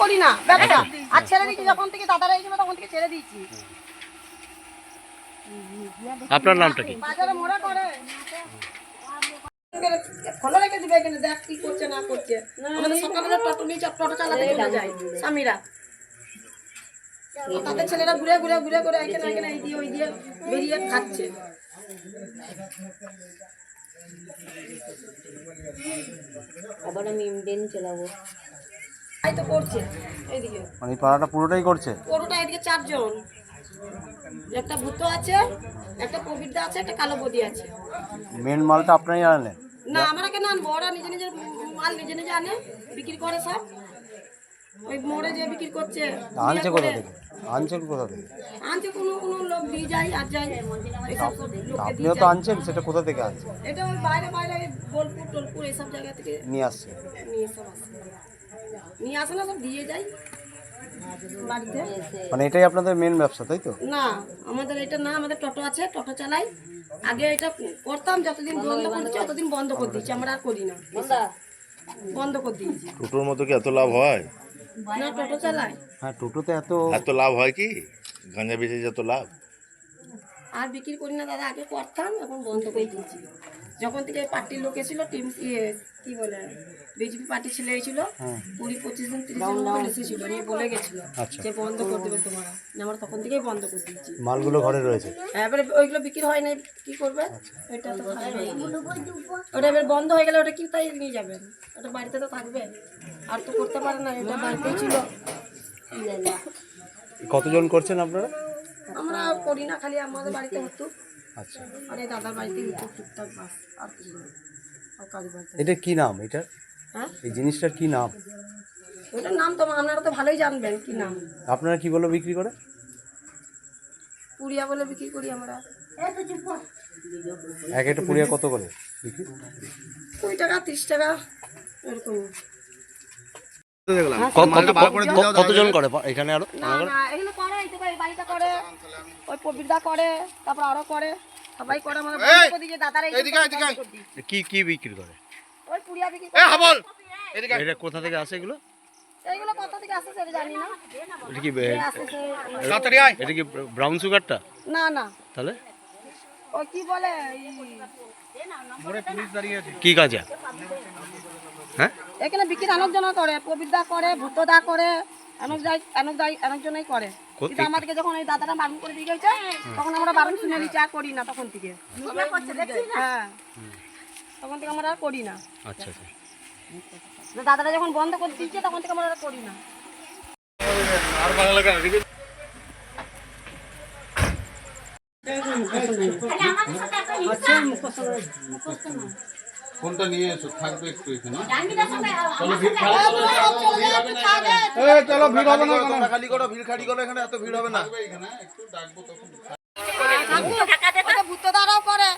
করি না ব্যবসা, আর ছেড়ে দিয়েছি যখন থেকে দাদারা এসেছিল তখন থেকে ছেড়ে দিয়েছি। আপনার নামটা কি? বাজারে মোড়া করে ফলো রেখে দিবে এখানে, দেখ কি করছে না করছে। আমাদের সকালে টোটো নিয়ে টোটো চালাতে চলে যায় স্বামীরা, তাদের ছেলেরা ঘুরে ঘুরে ঘুরে ঘুরে এখানে এখানে এই দিয়ে ওই দিয়ে বেরিয়ে খাচ্ছে। আবার আমি ইন্ডিয়ান চালাবো, তাই তো করছে এইদিকে, মানে পাড়াটা পুরোটাই করছে? পুরোটা এদিকে 4 জন, একটা ভূত আছে, একটা প্রবীরদা আছে, একটা কালো বদি আছে। মেন মালটা আপনারই আনেন? না আমরা কেন আনবো, ওরা নিজে নিজের মাল নিজে নিজে আনে, বিক্রি করে সব। ওই মোড়ে যে বিক্রি করছে। আনছে কোথা থেকে? আনছেন কোথা থেকে? আনছে কোনো কোনো লোক দিয়ে যায় আর যায়, এইসব সব লোককে আপনিও দিয়ে তো যায়। আনছেন, সেটা কোথা থেকে আনছেন? এটা ওই বাইরে বাইরে বোলপুর টোলপুর এইসব জায়গা থেকে নিয়ে আসছে? নিয়ে সব আসে, নিয়ে আসে না, সব দিয়ে যায় বাড়িতে। মানে এটাই আপনাদের মেন ব্যবসা, তাই তো? না আমাদের এটা না, আমাদের টোটো আছে, টোটো চালাই। আগে এটা করতাম, যতদিন বন্ধ করছি ততদিন বন্ধ করে দিচ্ছি, আমরা আর করি না, বন্ধ করে দিয়েছি। টোটোর মতো কি এত লাভ হয়? না টোটো চালাই হ্যাঁ, টোটোতে এত লাভ হয় কি? গাঁজা বেচে যত লাভ। আর বিক্রি করি না দাদা, আগে করতাম, এখন বন্ধ করে দিয়েছি। যখন থেকে পার্টির লোক এসেছিল, টিম কি বলে বিজেপি পার্টির ছেলে এসেছিল, 20-25 দিন 30 দিন মতো এসেছিল, নিয়ে বলে গেছিল যে বন্ধ করে দেবে তোমরা, আমরা তখন থেকেই বন্ধ করে দিয়েছি। মালগুলো ঘরে রয়েছে? এবারে ওইগুলো বিক্রি হয় না, কি করবে? ওইটা তো থাকবে, ওটা এবার বন্ধ হয়ে গেলে ওটা কি তাই নিয়ে যাবেন? ওটা বাড়িতে তো থাকবে, আর তো করতে পারে না, এটা বাড়িতেই ছিল। কতজন করছেন আপনারা? আমরা করি না, খালি আমাদের বাড়িতে হতো, আচ্ছা, আর এই দাদার বাড়িতে হতো টুকটাক, বাস আর কিছু না, আর কারি বাড়িতে। এটা কি নাম? এটা হ্যাঁ, এই জিনিসটার কি নাম? ওটার নাম তো আপনারা তো ভালোই জানবেন কি নাম। আপনারা কি বলে বিক্রি করে? পুড়িয়া বলে বিক্রি করি আমরা। এক একটা পুড়িয়া কত করে বিক্রি? 20 টাকা 30 টাকা এরকম। কতজন করে এখানে? আরো না না এগুলো করে, এই তো এই বাড়িটা করে, ওই প্রবীরদা করে, তারপর আরো করে, সবাই করে। আমাদের বন্ধ করে দিয়েছে দাদারা, কি কি বিক্রি করে? ওই পুড়িয়া বিক্রি করে। এটা কোথা থেকে আসে এগুলো? এইগুলো কোথা থেকে আসে সেটা জানি না, এটা কি আসে এটা কি ব্রাউন সুগারটা? না না তাহলে ওই কি বলে কি কাজে? হ্যাঁ, এখানে বিক্রি অনেকজনা করে, প্রবীরদা করে, ভূতদা করে, অনেকজনাই করে। কিন্তু আমাদেরকে যখন এই দাদারা বারণ করে দিয়ে গেছে, তখন আমরা বারণ শুনে নিচ্ছি, আর করি না তখন থেকে। হ্যাঁ, তখন থেকে আমরা আর করি না। আচ্ছা আচ্ছা। দাদারা যখন বন্ধ করে দিচ্ছে, তখন থেকে আমরা আর করি না। ফোনটা নিয়ে এসো, থাকবে একটু এখানে। চলো ভিড় হবে না, তোমরা খালি করো, ভিড় খালি করো, এখানে এত ভিড় হবে না। এখানে একটু ডাকবো তখন। ভূতদারাও করে।